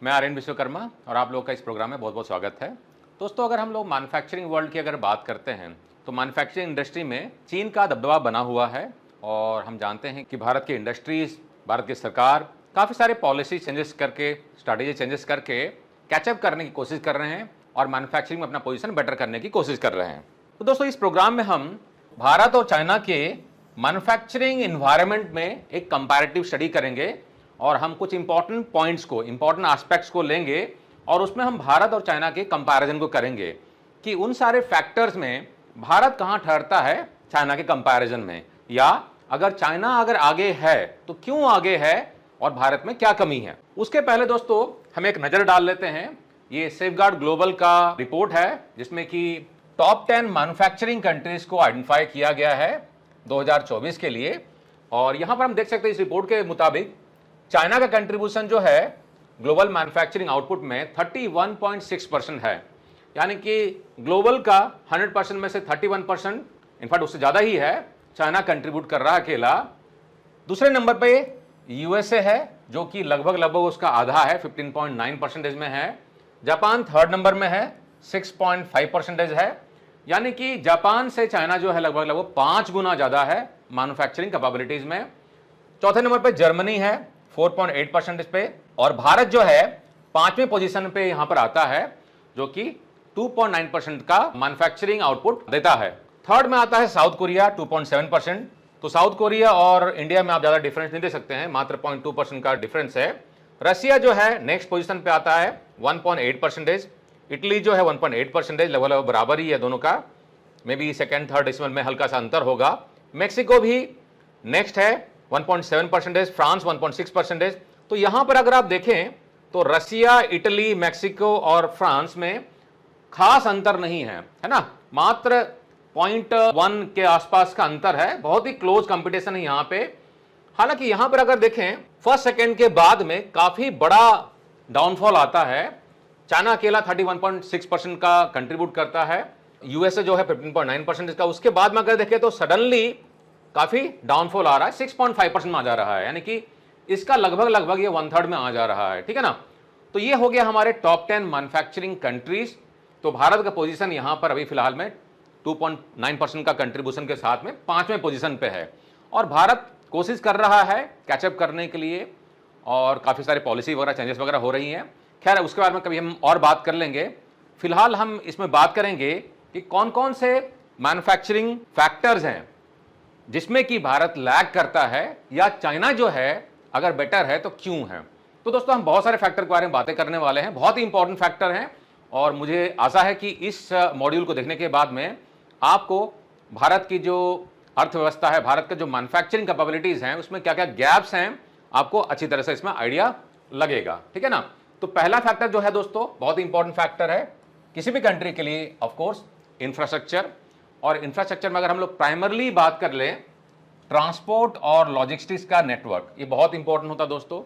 मैं आर्यन विश्वकर्मा और आप लोगों का इस प्रोग्राम में बहुत बहुत स्वागत है। दोस्तों, अगर हम लोग मैन्युफैक्चरिंग वर्ल्ड की अगर बात करते हैं तो मैन्युफैक्चरिंग इंडस्ट्री में चीन का दबदबा बना हुआ है और हम जानते हैं कि भारत की इंडस्ट्रीज, भारत की सरकार काफ़ी सारे पॉलिसी चेंजेस करके, स्ट्रैटेजी चेंजेस करके कैचअप करने की कोशिश कर रहे हैं और मैन्युफैक्चरिंग में अपना पोजीशन बेटर करने की कोशिश कर रहे हैं। तो दोस्तों, इस प्रोग्राम में हम भारत और चाइना के मैन्युफैक्चरिंग इन्वायरमेंट में एक कंपैरेटिव स्टडी करेंगे और हम कुछ इंपॉर्टेंट पॉइंट्स को, इंपॉर्टेंट एस्पेक्ट्स को लेंगे और उसमें हम भारत और चाइना के कंपैरिजन को करेंगे कि उन सारे फैक्टर्स में भारत कहां ठहरता है चाइना के कंपैरिजन में, या अगर चाइना अगर आगे है तो क्यों आगे है और भारत में क्या कमी है। उसके पहले दोस्तों हम एक नजर डाल लेते हैं। ये सेफगार्ड ग्लोबल का रिपोर्ट है जिसमें कि टॉप 10 मैन्युफैक्चरिंग कंट्रीज को आइडेंटिफाई किया गया है 2024 के लिए। और यहां पर हम देख सकते हैं इस रिपोर्ट के मुताबिक चाइना का कंट्रीब्यूशन जो है ग्लोबल मैन्युफैक्चरिंग आउटपुट में 31.6% है, यानी कि ग्लोबल का 100% में से 31%, इनफैक्ट उससे ज़्यादा ही है, चाइना कंट्रीब्यूट कर रहा है अकेला। दूसरे नंबर पे यूएसए है जो कि लगभग उसका आधा है, 15.9% में है। जापान थर्ड नंबर में है, 6.5% है, यानी कि जापान से चाइना जो है लगभग 5 गुना ज़्यादा है मैन्युफैक्चरिंग कैपेबिलिटीज़ में। चौथे नंबर पे जर्मनी है 4.8% इस पे, और भारत जो है 5वें पोजीशन पे यहां पर आता है जो कि 2.9% का मैन्युफैक्चरिंग आउटपुट देता है। थर्ड में आता है साउथ कोरिया 2.7%। तो साउथ कोरिया और इंडिया में आप ज्यादा डिफरेंस नहीं दे सकते हैं, मात्र 0.2% का डिफरेंस है। रसिया जो है नेक्स्ट पोजीशन पे आता है 1.8%। इटली जो है 1.8%, लगभग बराबर ही है दोनों का, may be second third decimal में हल्का सा अंतर होगा। मेक्सिको भी नेक्स्ट है 1.7%, फ्रांस 1.6%। तो यहां पर अगर आप देखें तो रसिया, इटली, मेक्सिको और फ्रांस में खास अंतर नहीं है, है ना, मात्र 0.1 के आसपास का अंतर है। बहुत ही क्लोज कंपटीशन है यहां पे। हालांकि यहां पर अगर देखें फर्स्ट सेकेंड के बाद में काफी बड़ा डाउनफॉल आता है। चाइना अकेला 31.6% का कंट्रीब्यूट करता है, यूएसए जो है 15.9% इसका। उसके बाद में अगर देखें तो सडनली काफी डाउनफॉल आ रहा है, 6.5% में आ जा रहा है, यानी कि इसका लगभग ये 1/3 में आ जा रहा है, ठीक है ना। तो ये हो गया हमारे टॉप 10 मैन्युफैक्चरिंग कंट्रीज। तो भारत का पोजीशन यहां पर अभी फिलहाल में 2.9% का कंट्रीब्यूशन के साथ में 5वें पोजीशन पे है और भारत कोशिश कर रहा है कैचअप करने के लिए और काफी सारे पॉलिसी वगैरह चेंजेस वगैरह हो रही हैं। खैर, उसके बारे में कभी हम और बात कर लेंगे। फिलहाल हम इसमें बात करेंगे कि कौन कौन से मैन्युफैक्चरिंग फैक्टर्स हैं जिसमें कि भारत लैग करता है, या चाइना जो है अगर बेटर है तो क्यों है। तो दोस्तों, हम बहुत सारे फैक्टर के बारे में बातें करने वाले हैं, बहुत ही इंपॉर्टेंट फैक्टर हैं, और मुझे आशा है कि इस मॉड्यूल को देखने के बाद में आपको भारत की जो अर्थव्यवस्था है, भारत का जो मैन्युफैक्चरिंग कैपेबिलिटीज हैं, उसमें क्या क्या गैप्स हैं, आपको अच्छी तरह से इसमें आइडिया लगेगा, ठीक है ना। तो पहला फैक्टर जो है दोस्तों, बहुत ही इंपॉर्टेंट फैक्टर है किसी भी कंट्री के लिए, ऑफकोर्स इंफ्रास्ट्रक्चर। और इंफ्रास्ट्रक्चर में अगर हम लोग प्राइमरली बात कर लें ट्रांसपोर्ट और लॉजिस्टिक्स का नेटवर्क, ये बहुत इंपॉर्टेंट होता है दोस्तों,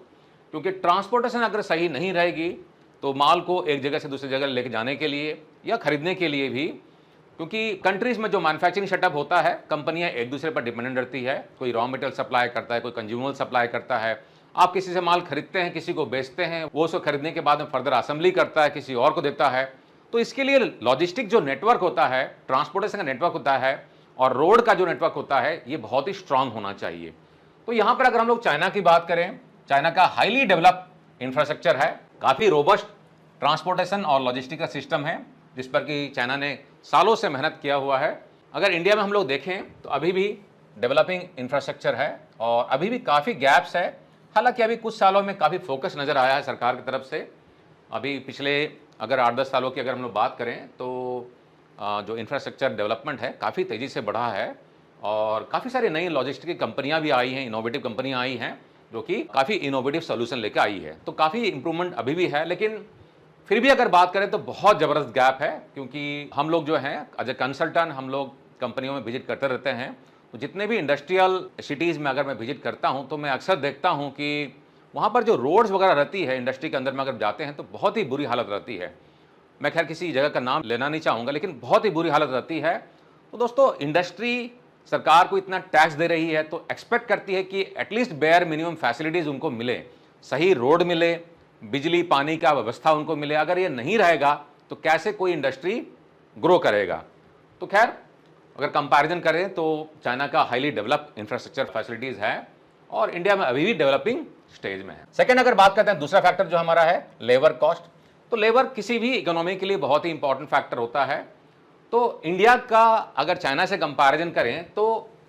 क्योंकि ट्रांसपोर्टेशन अगर सही नहीं रहेगी तो माल को एक जगह से दूसरी जगह लेके जाने के लिए या खरीदने के लिए भी, क्योंकि कंट्रीज में जो मैन्युफैक्चरिंग सेटअप होता है, कंपनियां एक दूसरे पर डिपेंडेंट रहती है, कोई रॉ मटेरियल सप्लाई करता है, कोई कंज्यूमर सप्लाई करता है। आप किसी से माल खरीदते हैं, किसी को बेचते हैं, वो उसको खरीदने के बाद में फर्दर असेंबली करता है, किसी और को देता है। तो इसके लिए लॉजिस्टिक जो नेटवर्क होता है, ट्रांसपोर्टेशन का नेटवर्क होता है और रोड का जो नेटवर्क होता है, ये बहुत ही स्ट्रांग होना चाहिए। तो यहां पर अगर हम लोग चाइना की बात करें, चाइना का हाईली डेवलप्ड इंफ्रास्ट्रक्चर है, काफी रोबस्ट ट्रांसपोर्टेशन और लॉजिस्टिक का सिस्टम है जिस पर कि चाइना ने सालों से मेहनत किया हुआ है। अगर इंडिया में हम लोग देखें तो अभी भी डेवलपिंग इंफ्रास्ट्रक्चर है और अभी भी काफ़ी गैप्स है। हालांकि अभी कुछ सालों में काफ़ी फोकस नज़र आया है सरकार की तरफ से। अभी पिछले अगर 8-10 सालों की अगर हम लोग बात करें तो जो इंफ्रास्ट्रक्चर डेवलपमेंट है काफ़ी तेज़ी से बढ़ा है और काफ़ी सारी नई लॉजिस्टिक की कंपनियाँ भी आई हैं, इनोवेटिव कंपनियाँ आई हैं जो कि काफ़ी इनोवेटिव सोल्यूशन लेकर आई है। तो काफ़ी इंप्रूवमेंट अभी भी है, लेकिन फिर भी अगर बात करें तो बहुत ज़बरदस्त गैप है, क्योंकि हम लोग जो हैं एज ए कंसल्टेंट हम लोग कंपनियों में विजिट करते रहते हैं। तो जितने भी इंडस्ट्रियल सिटीज़ में अगर मैं विजिट करता हूं तो मैं अक्सर देखता हूं कि वहां पर जो रोड्स वगैरह रहती है इंडस्ट्री के अंदर में अगर जाते हैं तो बहुत ही बुरी हालत रहती है। मैं खैर किसी जगह का नाम लेना नहीं चाहूँगा, लेकिन बहुत ही बुरी हालत रहती है। तो दोस्तों, इंडस्ट्री सरकार को इतना टैक्स दे रही है तो एक्सपेक्ट करती है कि एटलीस्ट बेयर मिनिमम फैसिलिटीज़ उनको मिले, सही रोड मिले, बिजली पानी का व्यवस्था उनको मिले। अगर ये नहीं रहेगा तो कैसे कोई इंडस्ट्री ग्रो करेगा। तो खैर अगर कंपैरिजन करें तो चाइना का हाईली डेवलप्ड इंफ्रास्ट्रक्चर फैसिलिटीज है और इंडिया में अभी भी डेवलपिंग स्टेज में है। सेकंड अगर बात करते हैं दूसरा फैक्टर जो हमारा है लेबर कॉस्ट, तो लेबर किसी भी इकोनॉमी के लिए बहुत ही इंपॉर्टेंट फैक्टर होता है। तो इंडिया का अगर चाइना से कंपैरिजन करें तो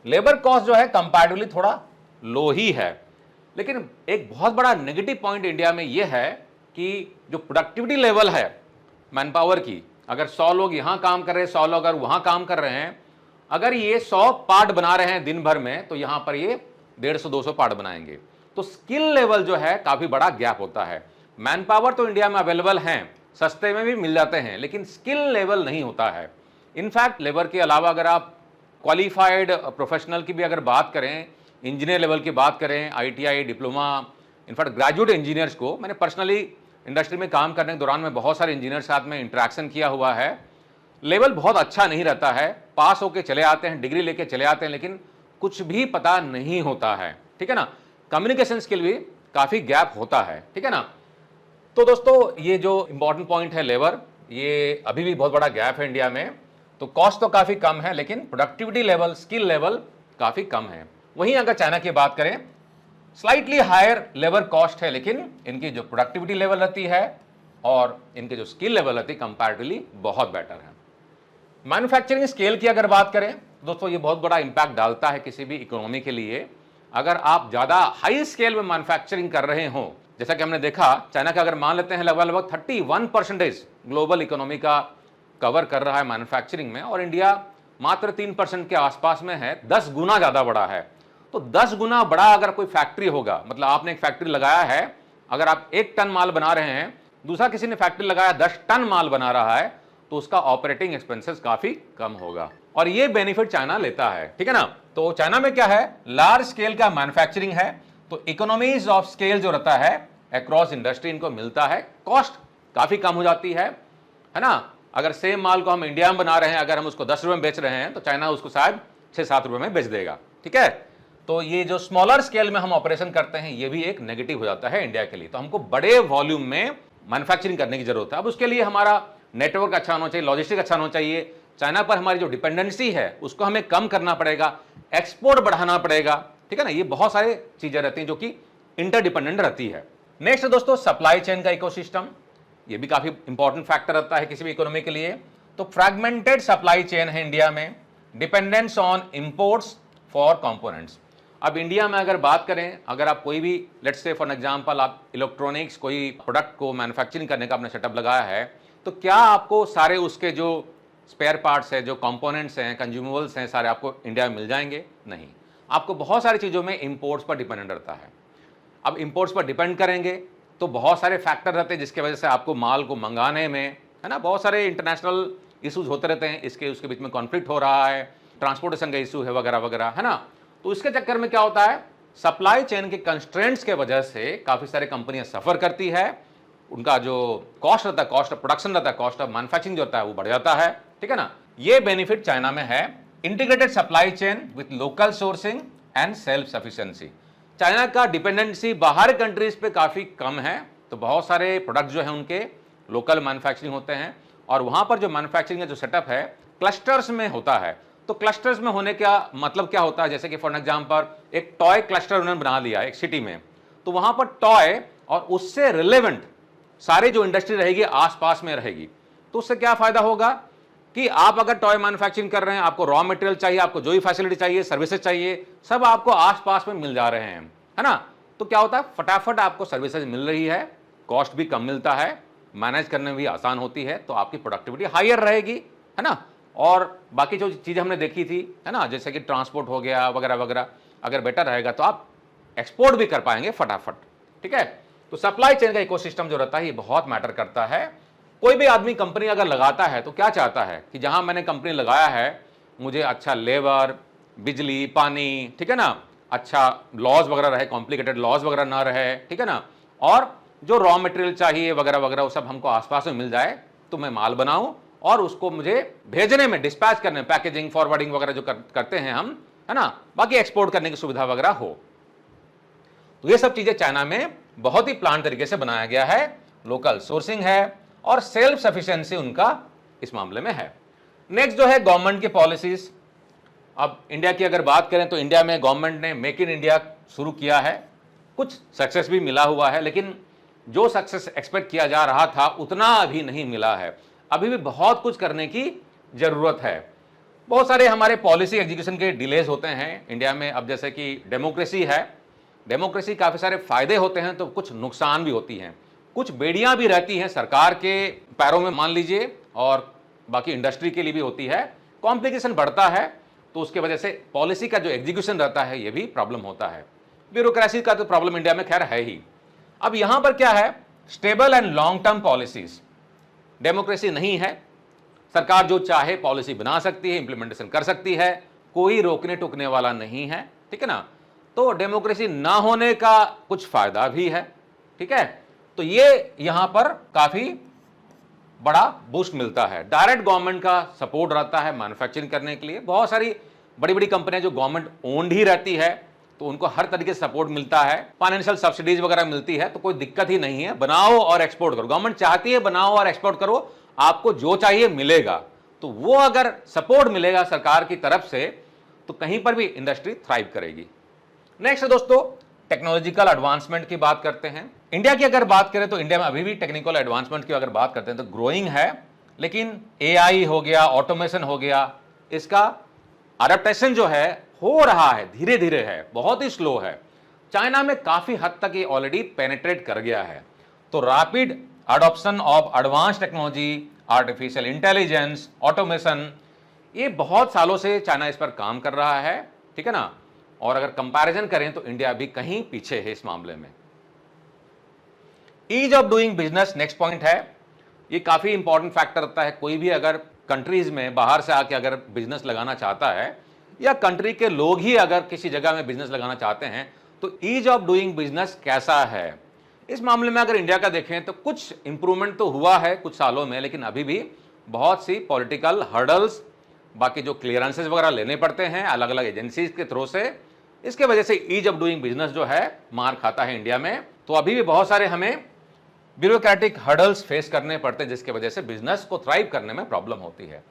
लेबर कॉस्ट जो है कंपैरेटिवली थोड़ा लो ही है, लेकिन एक बहुत बड़ा नेगेटिव पॉइंट इंडिया में यह है कि जो प्रोडक्टिविटी लेवल है मैन पावर की, अगर 100 लोग यहां काम कर रहे हैं, 100 लोग अगर वहां काम कर रहे हैं, अगर ये 100 पार्ट बना रहे हैं दिन भर में तो यहां पर ये 150-200 पार्ट बनाएंगे। तो स्किल लेवल जो है काफी बड़ा गैप होता है। मैन पावर तो इंडिया में अवेलेबल हैं, सस्ते में भी मिल जाते हैं, लेकिन स्किल लेवल नहीं होता है। इनफैक्ट लेबर के अलावा अगर आप क्वालिफाइड प्रोफेशनल की भी अगर बात करें, इंजीनियर लेवल की बात करें, ITI diploma, in fact graduate engineers को मैंने पर्सनली इंडस्ट्री में काम करने के दौरान में बहुत सारे इंजीनियर साथ में इंटरेक्शन किया हुआ है। लेवल बहुत अच्छा नहीं रहता है, पास होके चले आते हैं, डिग्री लेके चले आते हैं, लेकिन कुछ भी पता नहीं होता है, ठीक है ना। कम्युनिकेशन स्किल भी काफी गैप होता है, ठीक है ना। तो दोस्तों ये जो इंपॉर्टेंट पॉइंट है लेबर, ये अभी भी बहुत बड़ा गैप है इंडिया में। तो कॉस्ट तो काफी कम है लेकिन प्रोडक्टिविटी लेवल, स्किल लेवल काफी कम है। वहीं अगर चाइना की बात करें, स्लाइटली हायर लेबर कॉस्ट है, लेकिन इनकी जो प्रोडक्टिविटी लेवल रहती है और इनके जो स्किल लेवल रहती है कंपैरेटिवली बहुत बेटर है। मैन्युफैक्चरिंग स्केल की अगर बात करें दोस्तों, ये बहुत बड़ा इंपैक्ट डालता है किसी भी इकोनॉमी के लिए। अगर आप ज्यादा हाई स्केल में मैन्युफैक्चरिंग कर रहे हो, जैसा कि हमने देखा चाइना का अगर मान लेते हैं लगभग 31% ग्लोबल इकोनॉमी का कवर कर रहा है मैन्युफैक्चरिंग में, और इंडिया मात्र 3% के आसपास में है, 10 गुना ज्यादा बड़ा है। तो 10 गुना बड़ा अगर कोई फैक्ट्री होगा, मतलब आपने एक फैक्ट्री लगाया है, अगर आप 1 टन माल बना रहे हैं, दूसरा किसी ने फैक्ट्री लगाया 10 टन माल बना रहा है, तो उसका ऑपरेटिंग एक्सपेंसेस काफी कम होगा और ये बेनिफिट चाइना लेता है, ठीक है ना। तो चाइना में क्या है, लार्ज स्केल का मैन्युफैक्चरिंग है, तो इकोनॉमीज ऑफ स्केल जो रहता है अक्रॉस इंडस्ट्री इनको मिलता है, कॉस्ट काफी कम हो जाती है ना। अगर सेम माल को हम इंडिया में बना रहे हैं, अगर हम उसको 10 रुपए में बेच रहे हैं तो चाइना उसको शायद 6-7 रुपए में बेच देगा, ठीक है। तो ये जो स्मॉलर स्केल में हम ऑपरेशन करते हैं ये भी एक नेगेटिव हो जाता है इंडिया के लिए। तो हमको बड़े वॉल्यूम में मैन्युफैक्चरिंग करने की जरूरत है। अब उसके लिए हमारा नेटवर्क अच्छा होना चाहिए, लॉजिस्टिक अच्छा होना चाहिए। चाइना पर हमारी जो डिपेंडेंसी है उसको हमें कम करना पड़ेगा, एक्सपोर्ट बढ़ाना पड़ेगा, ठीक है ना। ये बहुत सारी चीजें रहती हैं जो कि इंटरडिपेंडेंट रहती है। नेक्स्ट दोस्तों सप्लाई चेन का इकोसिस्टम, ये भी काफी इंपॉर्टेंट फैक्टर रहता है किसी भी इकोनॉमी के लिए। तो फ्रैगमेंटेड सप्लाई चेन है इंडिया में, dependence on imports for components. अब इंडिया में अगर बात करें, अगर आप कोई भी लेट्स से फॉर एग्जांपल आप इलेक्ट्रॉनिक्स कोई प्रोडक्ट को मैन्युफैक्चरिंग करने का आपने सेटअप लगाया है, तो क्या आपको सारे उसके जो स्पेयर पार्ट्स है, जो कंपोनेंट्स हैं, कंज्यूमेबल्स हैं, सारे आपको इंडिया में मिल जाएंगे? नहीं, आपको बहुत सारी चीज़ों में इंपोर्ट्स पर डिपेंडेंट रहता है। अब इंपोर्ट्स पर डिपेंड करेंगे तो बहुत सारे फैक्टर रहते हैं जिसकी वजह से आपको माल को मंगाने में, है ना, बहुत सारे इंटरनेशनल इशूज होते रहते हैं, इसके उसके बीच में कॉन्फ्लिक्ट हो रहा है, ट्रांसपोर्टेशन का इशू है वगैरह वगैरह, है ना। तो इसके चक्कर में क्या होता है, सप्लाई चेन के कंस्ट्रेंट्स के वजह से काफ़ी सारी कंपनियां सफ़र करती है, उनका जो कॉस्ट रहता है, कॉस्ट ऑफ प्रोडक्शन रहता है, कॉस्ट ऑफ मैन्युफैक्चरिंग जो होता है वो बढ़ जाता है, ठीक है ना। ये बेनिफिट चाइना में है, integrated supply chain with local sourcing and self sufficiency. China का डिपेंडेंसी बाहर कंट्रीज पे काफ़ी कम है, तो बहुत सारे प्रोडक्ट जो है उनके लोकल मैन्युफैक्चरिंग होते हैं, और वहाँ पर जो मैन्युफैक्चरिंग का जो सेटअप है क्लस्टर्स में होता है। तो क्लस्टर्स में होने का मतलब क्या होता है, जैसे कि फॉर एग्जांपल एक टॉय क्लस्टर उन्होंने बना लिया एक सिटी में, तो वहाँ पर टॉय और उससे रिलेवेंट सारे जो इंडस्ट्री रहेगी आसपास में रहेगी। तो उससे क्या फायदा होगा कि आप अगर टॉय मैन्युफैक्चरिंग कर रहे हैं, आपको रॉ मटेरियल चाहिए, आपको जो भी फैसिलिटी चाहिए, सर्विसेज चाहिए, सब आपको आसपास में मिल जा रहे हैं, है ना। तो क्या होता है, फटाफट आपको सर्विसेज मिल रही है, कॉस्ट भी कम मिलता है, मैनेज करने में भी आसान होती है, तो आपकी प्रोडक्टिविटी हायर रहेगी, है ना। और बाकी जो चीज़ें हमने देखी थी, है ना, जैसे कि ट्रांसपोर्ट हो गया वगैरह वगैरह, अगर बेटर रहेगा तो आप एक्सपोर्ट भी कर पाएंगे फटाफट, ठीक है। तो सप्लाई चेन का इकोसिस्टम जो रहता है ये बहुत मैटर करता है। कोई भी आदमी कंपनी अगर लगाता है तो क्या चाहता है कि जहां मैंने कंपनी लगाया है मुझे अच्छा लेबर, बिजली, पानी, ठीक है ना, अच्छा लॉज वगैरह रहे, कॉम्प्लिकेटेड लॉज वगैरह ना रहे, ठीक है ना, और जो रॉ मटेरियल चाहिए वगैरह वगैरह वो सब हमको आसपास में मिल जाए, तो मैं माल बनाऊं और उसको मुझे भेजने में, डिस्पैच करने में, पैकेजिंग, फॉरवर्डिंग वगैरह जो करते हैं हम, है ना, बाकी एक्सपोर्ट करने की सुविधा वगैरह हो। तो ये सब चीजें चाइना में बहुत ही प्लान तरीके से बनाया गया है, लोकल सोर्सिंग है और सेल्फ सफिशिएंसी उनका इस मामले में है। नेक्स्ट जो है गवर्नमेंट की पॉलिसीज। अब इंडिया की अगर बात करें तो इंडिया में गवर्नमेंट ने मेक इन इंडिया शुरू किया है, कुछ सक्सेस भी मिला हुआ है, लेकिन जो सक्सेस एक्सपेक्ट किया जा रहा था उतना अभी नहीं मिला है। अभी भी बहुत कुछ करने की जरूरत है। बहुत सारे हमारे पॉलिसी एग्जीक्यूशन के डिलेज होते हैं इंडिया में। अब जैसे कि डेमोक्रेसी है, डेमोक्रेसी काफ़ी सारे फायदे होते हैं तो कुछ नुकसान भी होती हैं, कुछ बेड़ियां भी रहती हैं सरकार के पैरों में मान लीजिए, और बाकी इंडस्ट्री के लिए भी होती है। कॉम्प्लिकेशन बढ़ता है तो उसके वजह से पॉलिसी का जो एग्जीक्यूशन रहता है ये भी प्रॉब्लम होता है। ब्यूरोक्रेसी का तो प्रॉब्लम इंडिया में खैर है ही। अब यहां पर क्या है, stable and long term policies. Democracy नहीं है, सरकार जो चाहे पॉलिसी बना सकती है, इंप्लीमेंटेशन कर सकती है, कोई रोकने टोकने वाला नहीं है, ठीक है ना। तो डेमोक्रेसी ना होने का कुछ फायदा भी है, ठीक है। तो ये यहां पर काफी बड़ा बूस्ट मिलता है। डायरेक्ट गवर्नमेंट का सपोर्ट रहता है मैन्युफैक्चरिंग करने के लिए। बहुत सारी बड़ी बड़ी कंपनियां जो गवर्नमेंट ओन्ड ही रहती है तो उनको हर तरीके से सपोर्ट मिलता है, फाइनेंशियल सब्सिडीज वगैरह मिलती है, तो कोई दिक्कत ही नहीं है। बनाओ और एक्सपोर्ट करो, गवर्नमेंट चाहती है बनाओ और एक्सपोर्ट करो, आपको जो चाहिए मिलेगा। तो वो अगर सपोर्ट मिलेगा सरकार की तरफ से तो कहीं पर भी इंडस्ट्री थ्राइव करेगी। नेक्स्ट दोस्तों, टेक्नोलॉजिकल एडवांसमेंट की बात करते हैं। इंडिया की अगर बात करें तो इंडिया में अभी भी टेक्निकल एडवांसमेंट की अगर बात करते हैं तो ग्रोइंग है, लेकिन एआई हो गया, ऑटोमेशन हो गया, इसका अडेप्टेशन जो है हो रहा है, धीरे धीरे है, बहुत ही स्लो है। चाइना में काफी हद तक ये ऑलरेडी पेनिट्रेट कर गया है। तो rapid adoption of advance technology, artificial intelligence, automation, ये बहुत सालों से चाइना इस पर काम कर रहा है, ठीक है ना। और अगर कंपैरिजन करें तो इंडिया भी कहीं पीछे है इस मामले में। Ease of doing business next point है। ये काफी इंपॉर्टेंट फैक्टर रहता है। कोई भी अगर कंट्रीज में बाहर से आके अगर बिजनेस लगाना चाहता है, या कंट्री के लोग ही अगर किसी जगह में बिजनेस लगाना चाहते हैं, तो ईज ऑफ डूइंग बिजनेस कैसा है। इस मामले में अगर इंडिया का देखें तो कुछ इंप्रूवमेंट तो हुआ है कुछ सालों में, लेकिन अभी भी बहुत सी पॉलिटिकल हर्डल्स, बाकी जो क्लियरेंसेस वगैरह लेने पड़ते हैं अलग अलग एजेंसीज के थ्रू से, इसके वजह से ईज ऑफ डूइंग बिजनेस जो है मार खाता है इंडिया में। तो अभी भी बहुत सारे हमें ब्यूरोक्रेटिक हर्डल्स फेस करने पड़ते हैं, जिसके वजह से बिजनेस को थ्राइव करने में प्रॉब्लम होती है।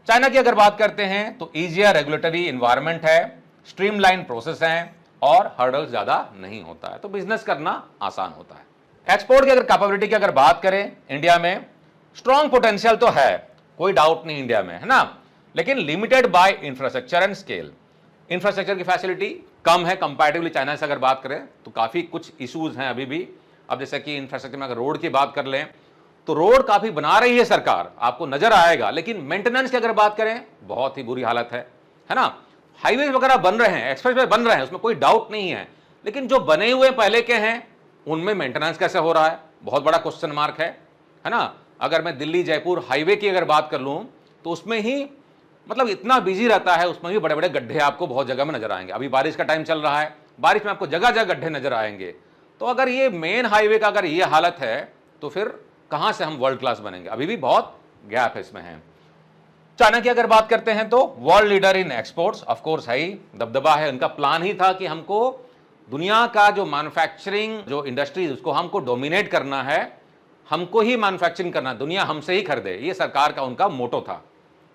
चाइना की अगर बात करते हैं तो ईजियर रेगुलेटरी इन्वायरमेंट है, स्ट्रीमलाइन प्रोसेस है और हर्डल्स ज्यादा नहीं होता है, तो बिजनेस करना आसान होता है। एक्सपोर्ट की अगर कैपेबिलिटी की अगर बात करें, इंडिया में स्ट्रॉन्ग पोटेंशियल तो है, कोई डाउट नहीं इंडिया में, है ना, लेकिन limited by infrastructure and scale. Infrastructure की फैसिलिटी कम है कंपैरेटिवली चाइना से अगर बात करें तो काफी कुछ इश्यूज हैं अभी भी। अब जैसे कि इंफ्रास्ट्रक्चर में अगर रोड की बात कर लें तो रोड काफी बना रही है सरकार, आपको नजर आएगा, लेकिन मेंटेनेंस की अगर बात करें बहुत ही बुरी हालत है ना। हाईवे वगैरह बन रहे हैं, एक्सप्रेसवे बन रहे हैं, उसमें कोई डाउट नहीं है, लेकिन जो बने हुए पहले के हैं उनमें मेंटेनेंस कैसे हो रहा है, बहुत बड़ा क्वेश्चन मार्क है ना। अगर मैं दिल्ली जयपुर हाईवे की अगर बात कर लूं तो उसमें ही मतलब इतना बिजी रहता है, उसमें भी बड़े बड़े गड्ढे आपको बहुत जगह में नजर आएंगे। अभी बारिश का टाइम चल रहा है, बारिश में आपको जगह जगह गड्ढे नजर आएंगे। तो अगर ये मेन हाईवे का अगर ये हालत है तो फिर कहां से हम वर्ल्ड क्लास बनेंगे, अभी भी बहुत गैप है इसमें है। चाइना की अगर बात करते हैं तो world leader in exports, of course है ही, दबदबा है। उनका प्लान ही था कि हमको दुनिया का जो मैन्युफैक्चरिंग जो इंडस्ट्री उसको हमको डोमिनेट करना है, हमको ही मैन्युफैक्चरिंग करना, दुनिया हमसे ही खरीदे, ये सरकार का उनका मोटो था,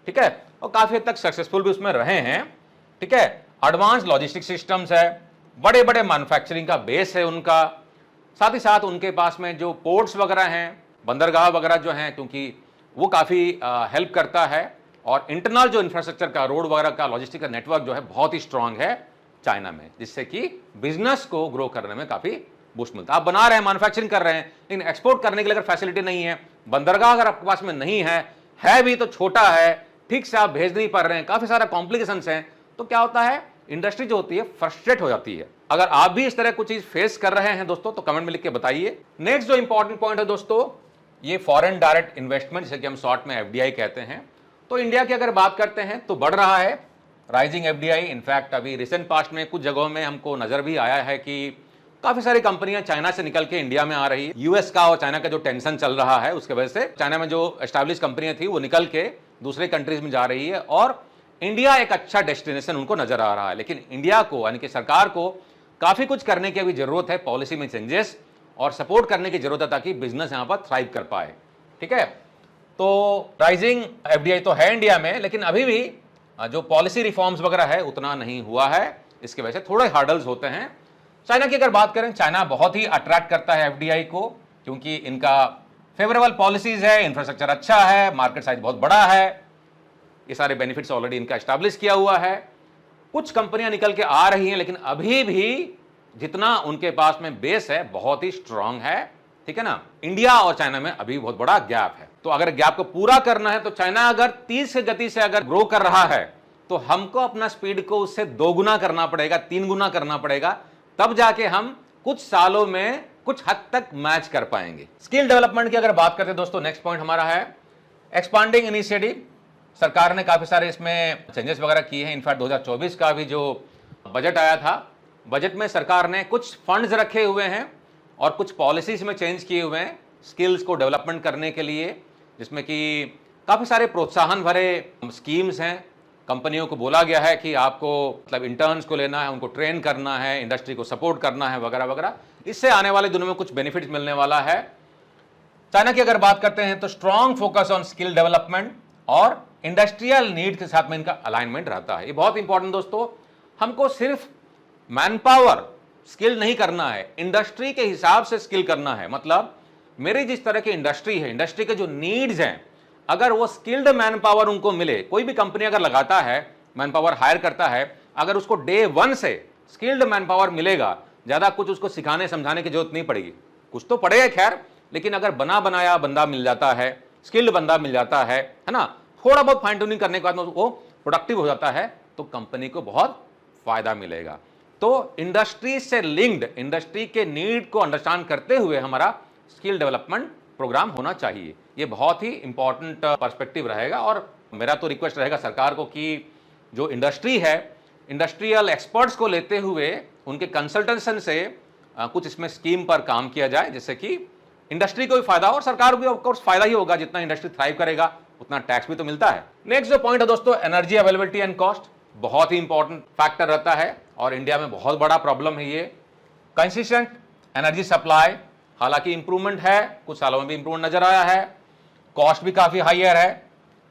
ठीक है। और काफी हद तक सक्सेसफुल भी उसमें रहे हैं, ठीक है। एडवांस लॉजिस्टिक सिस्टम्स है, बड़े बड़े मैन्युफैक्चरिंग का बेस है उनका, साथ ही साथ उनके पास में जो पोर्ट्स वगैरह हैं, बंदरगाह वगैरह जो हैं, क्योंकि वो काफी हेल्प करता है। और इंटरनल जो इंफ्रास्ट्रक्चर का, रोड वगैरह का, लॉजिस्टिक का नेटवर्क जो है बहुत ही स्ट्रांग है चाइना में, जिससे कि बिजनेस को ग्रो करने में काफी बूस्ट मिलता है। आप बना रहे हैं, मैन्युफैक्चरिंग कर रहे हैं, लेकिन एक्सपोर्ट करने के लिए अगर फैसिलिटी नहीं है, बंदरगाह अगर आपके पास में नहीं है भी तो छोटा है, ठीक से आप भेज नहीं पा रहे हैं, काफी सारा कॉम्प्लिकेशंस हैं, तो क्या होता है, इंडस्ट्री जो होती है फ्रस्ट्रेट हो जाती है। अगर आप भी इस तरह कुछ चीज फेस कर रहे हैं दोस्तों तो कमेंट में लिख के बताइए। नेक्स्ट जो इंपॉर्टेंट पॉइंट है दोस्तों, ये फॉरेन डायरेक्ट इन्वेस्टमेंट, जिसे कि हम शॉर्ट में एफडीआई कहते हैं। तो इंडिया की अगर बात करते हैं तो बढ़ रहा है राइजिंग एफडीआई। इनफैक्ट अभी रिसेंट पास्ट में कुछ जगहों में हमको नजर भी आया है कि काफी सारी कंपनियां चाइना से निकल के इंडिया में आ रही है। यूएस का और चाइना का जो टेंशन चल रहा है उसके वजह से चाइना में जो एस्टैब्लिश कंपनियां थी वो निकल के दूसरे कंट्रीज में जा रही है, और इंडिया एक अच्छा डेस्टिनेशन उनको नजर आ रहा है। लेकिन इंडिया को यानी कि सरकार को काफी कुछ करने की अभी जरूरत है, पॉलिसी में चेंजेस, और सपोर्ट करने की जरूरत है ताकि बिजनेस यहां पर थ्राइव कर पाए। ठीक है, तो राइजिंग एफडीआई तो है इंडिया में, लेकिन अभी भी जो पॉलिसी रिफॉर्म्स वगैरह है उतना नहीं हुआ है। इसके वजह से थोड़े हार्डल्स होते हैं। चाइना की अगर बात करें, चाइना बहुत ही अट्रैक्ट करता है एफडीआई को, क्योंकि इनका फेवरेबल पॉलिसीज है, इंफ्रास्ट्रक्चर अच्छा है, मार्केट साइज बहुत बड़ा है, ये सारे बेनिफिट्स ऑलरेडी इनका एस्टैब्लिश किया हुआ है। कुछ कंपनियां निकल के आ रही हैं, लेकिन अभी भी जितना उनके पास में बेस है बहुत ही स्ट्रांग है। ठीक है ना, इंडिया और चाइना में अभी बहुत बड़ा गैप है। तो अगर गैप को पूरा करना है तो चाइना अगर 30 की गति से अगर ग्रो कर रहा है तो हमको अपना स्पीड को उससे 2 गुना करना पड़ेगा, 3 गुना करना पड़ेगा, तब जाके हम कुछ सालों में कुछ हद तक मैच कर पाएंगे। स्किल डेवलपमेंट की अगर बात करते हैं दोस्तों, नेक्स्ट पॉइंट हमारा है एक्सपांडिंग इनिशिएटिव। सरकार ने काफी सारे इसमें चेंजेस वगैरह किए हैं। इनफैक्ट 2024 का भी जो बजट आया था, बजट में सरकार ने कुछ फंड्स रखे हुए हैं और कुछ पॉलिसीज में चेंज किए हुए हैं स्किल्स को डेवलपमेंट करने के लिए, जिसमें कि काफी सारे प्रोत्साहन भरे स्कीम्स हैं। कंपनियों को बोला गया है कि आपको मतलब इंटर्न्स को लेना है, उनको ट्रेन करना है, इंडस्ट्री को सपोर्ट करना है वगैरह वगैरह। इससे आने वाले दिनों में कुछ बेनिफिट्स मिलने वाला है। चाइना की अगर बात करते हैं तो strong focus on skill development और इंडस्ट्रियल नीड के साथ में इनका अलाइनमेंट रहता है। ये बहुत इंपॉर्टेंट दोस्तों, हमको सिर्फ मैन पावर स्किल नहीं करना है, इंडस्ट्री के हिसाब से स्किल करना है। मतलब मेरी जिस तरह की इंडस्ट्री है, इंडस्ट्री के जो नीड्स हैं, अगर वो स्किल्ड मैन पावर उनको मिले, कोई भी कंपनी अगर लगाता है मैन पावर हायर करता है, अगर उसको डे 1 से स्किल्ड मैन पावर मिलेगा, ज्यादा कुछ उसको सिखाने समझाने की जरूरत नहीं पड़ेगी। कुछ तो पड़ेगा खैर, लेकिन अगर बना बनाया बंदा मिल जाता है, स्किल्ड बंदा मिल जाता है ना, थोड़ा बहुत फाइन ट्यूनिंग करने के बाद वो प्रोडक्टिव हो जाता है, तो कंपनी को बहुत फायदा मिलेगा। तो इंडस्ट्री से लिंक्ड, इंडस्ट्री के नीड को अंडरस्टैंड करते हुए हमारा स्किल डेवलपमेंट प्रोग्राम होना चाहिए। ये बहुत ही इंपॉर्टेंट पर्सपेक्टिव रहेगा। और मेरा तो रिक्वेस्ट रहेगा सरकार को कि जो इंडस्ट्री है, इंडस्ट्रियल एक्सपर्ट्स को लेते हुए उनके कंसल्टेशन से कुछ इसमें स्कीम पर काम किया जाए, जिससे कि इंडस्ट्री को भी फायदा हो और सरकार को भी ऑफकोर्स फायदा ही होगा। जितना इंडस्ट्री थ्राइव करेगा उतना टैक्स भी तो मिलता है। नेक्स्ट जो पॉइंट है दोस्तों, एनर्जी अवेलेबिलिटी एंड कॉस्ट, बहुत ही इंपॉर्टेंट फैक्टर रहता है और इंडिया में बहुत बड़ा प्रॉब्लम है ये। कंसिस्टेंट एनर्जी सप्लाई, हालांकि इंप्रूवमेंट है, कुछ सालों में भी इंप्रूवमेंट नजर आया है, कॉस्ट भी काफी हायर है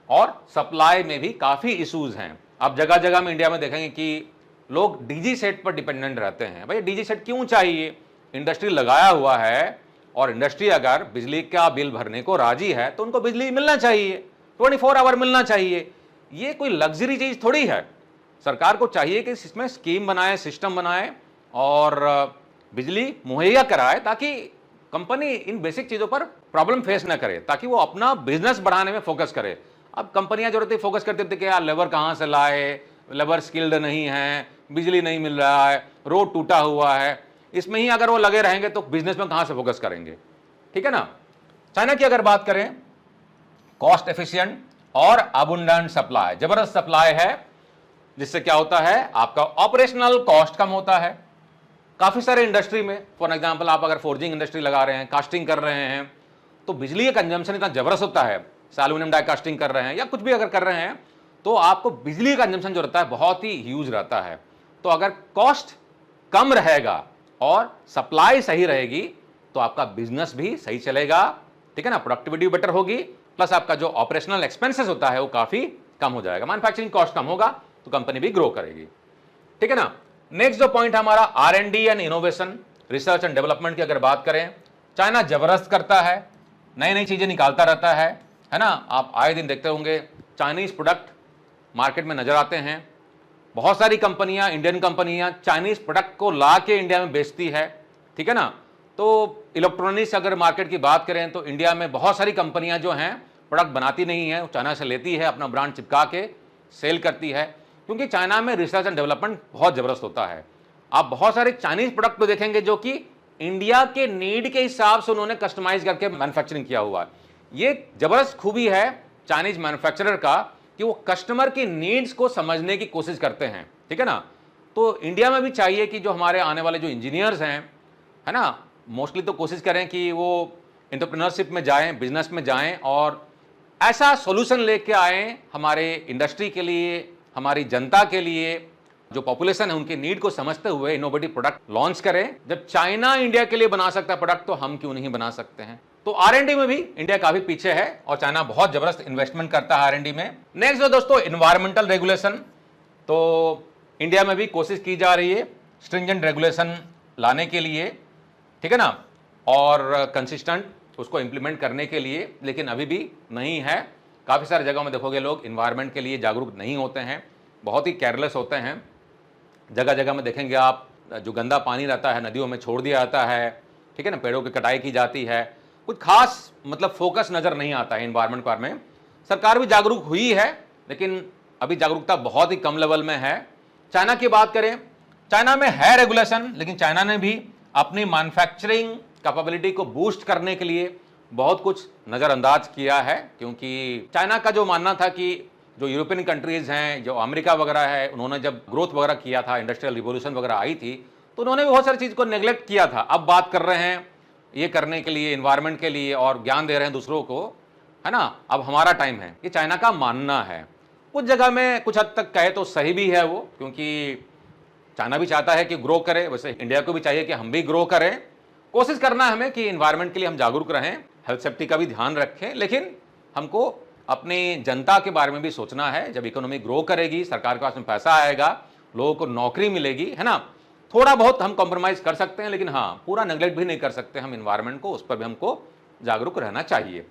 और सप्लाई में भी काफी इश्यूज हैं। आप जगह जगह में इंडिया में देखेंगे कि लोग डीजी सेट पर डिपेंडेंट रहते हैं। भाई डीजी सेट क्यों चाहिए? इंडस्ट्री लगाया हुआ है और इंडस्ट्री अगर बिजली का बिल भरने को राजी है तो उनको बिजली मिलना चाहिए, 24 आवर मिलना चाहिए। ये कोई लग्जरी चीज थोड़ी है। सरकार को चाहिए कि इसमें स्कीम बनाए, सिस्टम बनाए और बिजली मुहैया कराए, ताकि कंपनी इन बेसिक चीजों पर प्रॉब्लम फेस ना करे, ताकि वो अपना बिजनेस बढ़ाने में फोकस करे। अब कंपनियां जो रहती फोकस करती थी कि यार लेबर कहां से लाए, लेबर स्किल्ड नहीं है, बिजली नहीं मिल रहा है, रोड टूटा हुआ है, इसमें ही अगर वो लगे रहेंगे तो बिजनेस में कहां से फोकस करेंगे? ठीक है ना। चाइना की अगर बात करें, कॉस्ट एफिशिएंट और अबुंडेंट सप्लाई, जबरदस्त सप्लाई है, जिससे क्या होता है आपका ऑपरेशनल कॉस्ट कम होता है। काफी सारे इंडस्ट्री में, फॉर एग्जांपल आप अगर फोर्जिंग इंडस्ट्री लगा रहे हैं, कास्टिंग कर रहे हैं, तो बिजली का कंजम्पशन इतना जबरदस्त होता है। एल्यूमिनियम डाई कास्टिंग कर रहे हैं या कुछ भी अगर कर रहे हैं, तो आपको बिजली का कंजम्पशन जो रहता है बहुत ही ह्यूज रहता है। तो अगर कॉस्ट कम रहेगा और सप्लाई सही रहेगी तो आपका बिजनेस भी सही चलेगा। ठीक है ना, प्रोडक्टिविटी बेटर होगी, प्लस आपका जो ऑपरेशनल एक्सपेंसेस होता है वो काफी कम हो जाएगा। मैन्युफैक्चरिंग कॉस्ट कम होगा तो कंपनी भी ग्रो करेगी। ठीक है ना। नेक्स्ट जो पॉइंट है हमारा R&D and innovation, research and development की अगर बात करें, चाइना जबरदस्त करता है, नई नई चीजें निकालता रहता है ना। आप आए दिन देखते होंगे चाइनीज प्रोडक्ट मार्केट में नजर आते हैं। बहुत सारी कंपनियां, इंडियन कंपनियां चाइनीज प्रोडक्ट को ला के इंडिया में बेचती है। ठीक है ना। तो इलेक्ट्रॉनिक्स अगर मार्केट की बात करें तो इंडिया में बहुत सारी कंपनियां जो हैं प्रोडक्ट बनाती नहीं है, चाइना से लेती है, अपना ब्रांड चिपका के सेल करती है, क्योंकि चाइना में रिसर्च एंड डेवलपमेंट बहुत जबरदस्त होता है। आप बहुत सारे चाइनीज प्रोडक्ट को देखेंगे जो कि इंडिया के नीड के हिसाब से उन्होंने कस्टमाइज करके मैन्युफैक्चरिंग किया हुआ है। ये जबरदस्त खूबी है चाइनीज मैन्युफैक्चरर का कि वो कस्टमर की नीड्स को समझने की कोशिश करते हैं। ठीक है ना। तो इंडिया में भी चाहिए कि जो हमारे आने वाले जो इंजीनियर्स हैं, है ना, मोस्टली तो कोशिश करें कि वो एंटरप्रेन्योरशिप में जाएं, बिजनेस में जाएं और ऐसा सॉल्यूशन लेके आए हमारे इंडस्ट्री के लिए, हमारी जनता के लिए, जो पॉपुलेशन है उनकी नीड को समझते हुए इनोवेटिव प्रोडक्ट लॉन्च करें। जब चाइना इंडिया के लिए बना सकता है प्रोडक्ट, तो हम क्यों नहीं बना सकते हैं। तो R&D में भी इंडिया काफी पीछे है और चाइना बहुत जबरदस्त इन्वेस्टमेंट करता है R&D में। नेक्स्ट जो दोस्तों एनवायरमेंटल रेगुलेशन, तो इंडिया में भी कोशिश की जा रही है स्ट्रिंजेंट रेगुलेशन लाने के लिए, ठीक है ना, और कंसिस्टेंट उसको इंप्लीमेंट करने के लिए, लेकिन अभी भी नहीं है। काफ़ी सारी जगहों में देखोगे लोग इन्वायरमेंट के लिए जागरूक नहीं होते हैं, बहुत ही केयरलेस होते हैं। जगह जगह में देखेंगे आप जो गंदा पानी रहता है नदियों में छोड़ दिया जाता है, ठीक है ना, पेड़ों की कटाई की जाती है, कुछ खास मतलब फोकस नज़र नहीं आता है इन्वायरमेंट पर में। सरकार भी जागरूक हुई है, लेकिन अभी जागरूकता बहुत ही कम लेवल में है। चाइना की बात करें, चाइना में है रेगुलेशन, लेकिन चाइना ने भी अपनी मैन्युफैक्चरिंग कैपेबिलिटी को बूस्ट करने के लिए बहुत कुछ नज़रअंदाज किया है, क्योंकि चाइना का जो मानना था कि जो यूरोपियन कंट्रीज़ हैं, जो अमेरिका वगैरह है, उन्होंने जब ग्रोथ वगैरह किया था, इंडस्ट्रियल रिवोल्यूशन वगैरह आई थी, तो उन्होंने भी बहुत सारी चीज़ को नेग्लेक्ट किया था। अब बात कर रहे हैं ये करने के लिए, इन्वायरमेंट के लिए, और ज्ञान दे रहे हैं दूसरों को, है ना। अब हमारा टाइम है, ये चाइना का मानना है। कुछ जगह में कुछ हद तक कहे तो सही भी है वो, क्योंकि चाइना भी चाहता है कि ग्रो करे, वैसे इंडिया को भी चाहिए कि हम भी ग्रो करें। कोशिश करना है हमें कि इन्वायरमेंट के लिए हम जागरूक रहें, हेल्थ सेफ्टी का भी ध्यान रखें, लेकिन हमको अपनी जनता के बारे में भी सोचना है। जब इकोनॉमी ग्रो करेगी, सरकार के पास में पैसा आएगा, लोगों को नौकरी मिलेगी, है ना, थोड़ा बहुत हम कॉम्प्रोमाइज़ कर सकते हैं, लेकिन हाँ, पूरा नेग्लेक्ट भी नहीं कर सकते हम इन्वायरमेंट को, उस पर भी हमको जागरूक रहना चाहिए।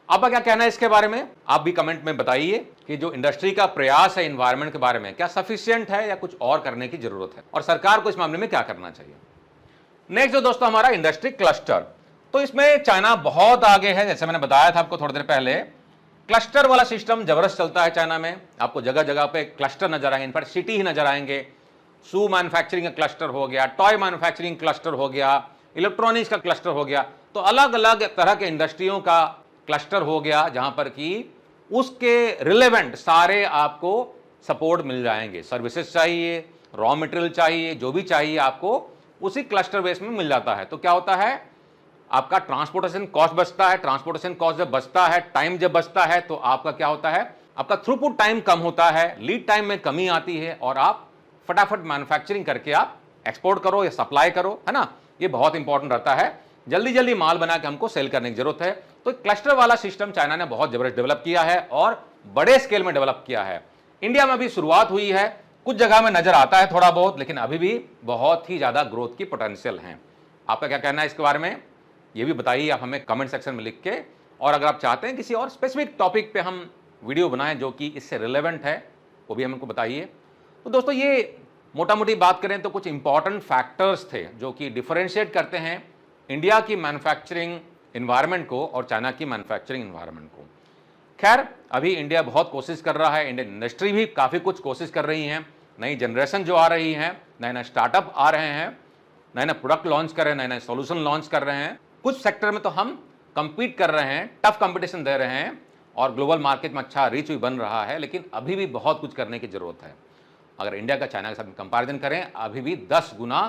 आपका क्या कहना है इसके बारे में, आप भी कमेंट में बताइए कि जो इंडस्ट्री का प्रयास है इन्वायरमेंट के बारे में, क्या सफिशिएंट है या कुछ और करने की जरूरत है, और सरकार को इस मामले में क्या करना चाहिए। नेक्स्ट जो दोस्तों हमारा इंडस्ट्री क्लस्टर, तो इसमें चाइना बहुत आगे है। जैसे मैंने बताया था आपको थोड़ी देर पहले, क्लस्टर वाला सिस्टम जबरदस्त चलता है चाइना में। आपको जगह जगह पे क्लस्टर नजर आएंगे, इन पर सिटी ही नजर आएंगे। शू मैन्युफैक्चरिंग का क्लस्टर हो गया, टॉय मैन्युफैक्चरिंग क्लस्टर हो गया, इलेक्ट्रॉनिक्स का क्लस्टर हो गया, तो अलग अलग तरह के इंडस्ट्रियों का क्लस्टर हो गया, जहां पर कि उसके रिलेवेंट सारे आपको सपोर्ट मिल जाएंगे। सर्विसेज चाहिए, रॉ मटेरियल चाहिए, जो भी चाहिए आपको उसी क्लस्टर बेस में मिल जाता है। तो क्या होता है, आपका ट्रांसपोर्टेशन कॉस्ट बचता है। ट्रांसपोर्टेशन कॉस्ट जब बचता है, टाइम जब बचता है, तो आपका क्या होता है, आपका थ्रूपुट टाइम कम होता है, लीड टाइम में कमी आती है, और आप फटाफट मैन्युफैक्चरिंग करके आप एक्सपोर्ट करो या सप्लाई करो, है ना। ये बहुत इंपॉर्टेंट रहता है, जल्दी जल्दी माल बना के हमको सेल करने की जरूरत है। तो क्लस्टर वाला सिस्टम चाइना ने बहुत जबरदस्त डेवलप किया है और बड़े स्केल में डेवलप किया है। इंडिया में भी शुरुआत हुई है, कुछ जगह में नजर आता है थोड़ा बहुत, लेकिन अभी भी बहुत ही ज्यादा ग्रोथ की पोटेंशियल है। आपका क्या कहना है इसके बारे में, ये भी बताइए आप हमें कमेंट सेक्शन में लिख के। और अगर आप चाहते हैं किसी और स्पेसिफिक टॉपिक पे हम वीडियो बनाएं जो कि इससे रिलेवेंट है, वो भी हमको बताइए। तो दोस्तों ये मोटा मोटी बात करें तो कुछ इंपॉर्टेंट फैक्टर्स थे जो कि डिफरेंशिएट करते हैं इंडिया की मैन्युफैक्चरिंग इन्वायरमेंट को और चाइना की मैन्युफैक्चरिंग इन्वायरमेंट को। खैर अभी इंडिया बहुत कोशिश कर रहा है, इंडियन इंडस्ट्री भी काफ़ी कुछ कोशिश कर रही है। नई जनरेशन जो आ रही है, नए नए स्टार्टअप आ रहे हैं, नए नए प्रोडक्ट लॉन्च कर रहे हैं, नए नए सॉल्यूशन लॉन्च कर रहे हैं। कुछ सेक्टर में तो हम compete कर रहे हैं, टफ कंपटीशन दे रहे हैं और ग्लोबल मार्केट में अच्छा रीच भी बन रहा है, लेकिन अभी भी बहुत कुछ करने की जरूरत है। अगर इंडिया का चाइना के साथ कंपैरिजन करें, अभी भी 10 गुना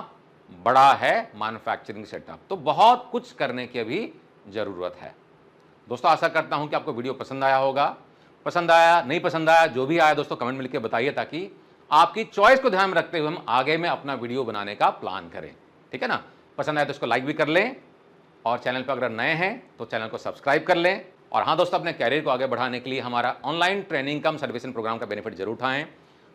बड़ा है मैन्युफैक्चरिंग सेटअप, तो बहुत कुछ करने की अभी ज़रूरत है। दोस्तों आशा करता हूं कि आपको वीडियो पसंद आया होगा। पसंद आया, नहीं पसंद आया, जो भी आया दोस्तों कमेंट में लिख के बताइए, ताकि आपकी चॉइस को ध्यान में रखते हुए हम आगे में अपना वीडियो बनाने का प्लान करें, ठीक है ना। पसंद आया तो इसको लाइक भी कर लें, और चैनल पर अगर नए हैं तो चैनल को सब्सक्राइब कर लें। और हाँ दोस्तों, अपने कैरियर को आगे बढ़ाने के लिए हमारा ऑनलाइन ट्रेनिंग कम सर्विसिंग प्रोग्राम का बेनिफिट जरूर उठाएं।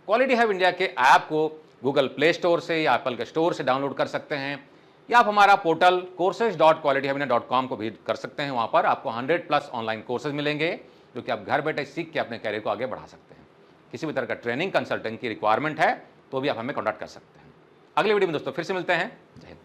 क्वालिटी हब इंडिया के ऐप को गूगल प्ले स्टोर से या एप्पल के स्टोर से डाउनलोड कर सकते हैं, या आप हमारा पोर्टल courses.qualityhubindia.com को विजिट कर सकते हैं। वहाँ पर आपको 100+ ऑनलाइन कोर्सेज मिलेंगे जो कि आप घर बैठे सीख के अपने कैरियर को आगे बढ़ा सकते हैं। किसी भी तरह का ट्रेनिंग कंसल्टेंट की रिक्वायरमेंट है तो भी आप हमें कॉन्टैक्ट कर सकते हैं। अगली वीडियो में दोस्तों फिर से मिलते हैं। जय हिंद।